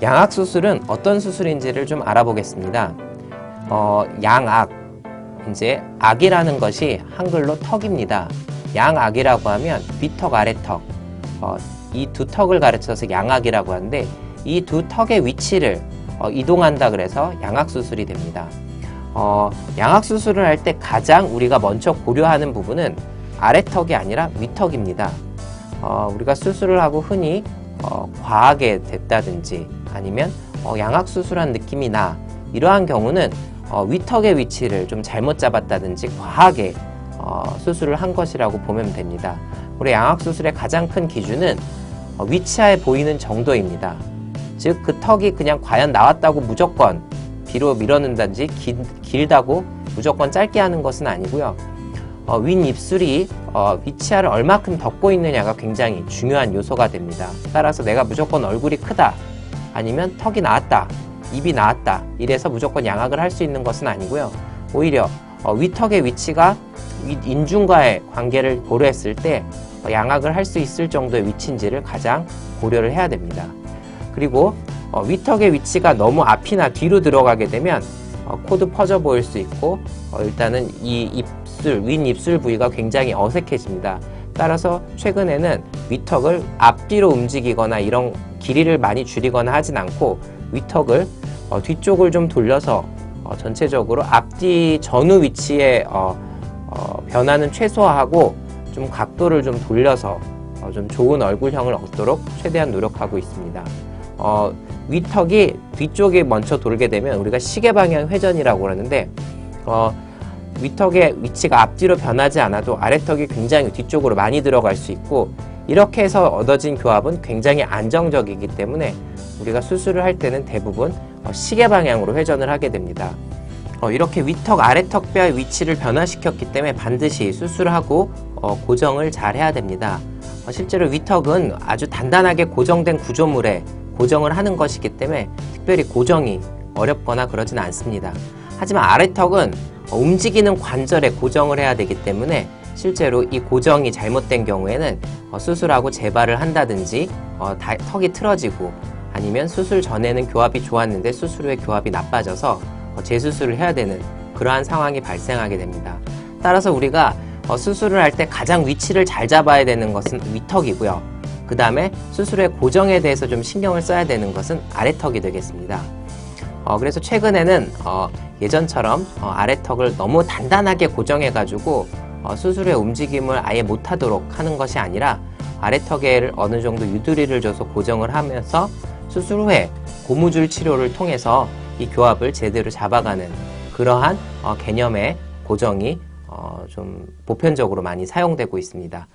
양악 수술은 어떤 수술인지를 좀 알아보겠습니다. 양악, 이제 악이라는 것이 한글로 턱입니다. 양악이라고 하면 윗턱, 아래턱, 이 두 턱을 가르쳐서 양악이라고 하는데 이 두 턱의 위치를 이동한다 그래서 양악 수술이 됩니다. 양악 수술을 할 때 가장 우리가 먼저 고려하는 부분은 아래턱이 아니라 윗턱입니다. 우리가 수술을 하고 흔히 과하게 됐다든지 아니면 양악 수술한 느낌이 나, 이러한 경우는 윗턱의 위치를 좀 잘못 잡았다든지 과하게 수술을 한 것이라고 보면 됩니다. 우리 양악 수술의 가장 큰 기준은 위치하에 보이는 정도입니다. 즉 그 턱이 그냥 과연 나왔다고 무조건 뒤로 밀어넣는다든지 길다고 무조건 짧게 하는 것은 아니고요. 윗입술이 위치하를 얼마큼 덮고 있느냐가 굉장히 중요한 요소가 됩니다. 따라서 내가 무조건 얼굴이 크다, 아니면 턱이 나왔다, 입이 나왔다, 이래서 무조건 양악을 할 수 있는 것은 아니고요. 오히려 윗턱의 위치가 윗인중과의 관계를 고려했을 때 양악을 할 수 있을 정도의 위치인지를 가장 고려를 해야 됩니다. 그리고 윗턱의 위치가 너무 앞이나 뒤로 들어가게 되면 코도 퍼져 보일 수 있고 일단은 이 윗입술 부위가 굉장히 어색해집니다. 따라서 최근에는 윗턱을 앞뒤로 움직이거나 이런 길이를 많이 줄이거나 하진 않고 윗턱을 뒤쪽을 좀 돌려서 전체적으로 앞뒤 전후 위치의 변화는 최소화하고 좀 각도를 좀 돌려서 좀 좋은 얼굴형을 얻도록 최대한 노력하고 있습니다. 윗턱이 뒤쪽에 먼저 돌게 되면 우리가 시계 방향 회전이라고 그러는데 윗턱의 위치가 앞뒤로 변하지 않아도 아래턱이 굉장히 뒤쪽으로 많이 들어갈 수 있고, 이렇게 해서 얻어진 교합은 굉장히 안정적이기 때문에 우리가 수술을 할 때는 대부분 시계 방향으로 회전을 하게 됩니다. 이렇게 윗턱, 아래턱 뼈의 위치를 변화시켰기 때문에 반드시 수술을 하고 고정을 잘 해야 됩니다. 실제로 윗턱은 아주 단단하게 고정된 구조물에 고정을 하는 것이기 때문에 특별히 고정이 어렵거나 그러진 않습니다. 하지만 아래턱은 움직이는 관절에 고정을 해야 되기 때문에 실제로 이 고정이 잘못된 경우에는 수술하고 재발을 한다든지 턱이 틀어지고, 아니면 수술 전에는 교합이 좋았는데 수술 후에 교합이 나빠져서 재수술을 해야 되는 그러한 상황이 발생하게 됩니다. 따라서 우리가 수술을 할 때 가장 위치를 잘 잡아야 되는 것은 윗턱이고요. 그 다음에 수술의 고정에 대해서 좀 신경을 써야 되는 것은 아래턱이 되겠습니다. 그래서 최근에는 예전처럼 아래턱을 너무 단단하게 고정해가지고 수술의 움직임을 아예 못하도록 하는 것이 아니라 아래턱에 어느 정도 유두리를 줘서 고정을 하면서 수술 후에 고무줄 치료를 통해서 이 교합을 제대로 잡아가는 그러한 개념의 고정이 좀 보편적으로 많이 사용되고 있습니다.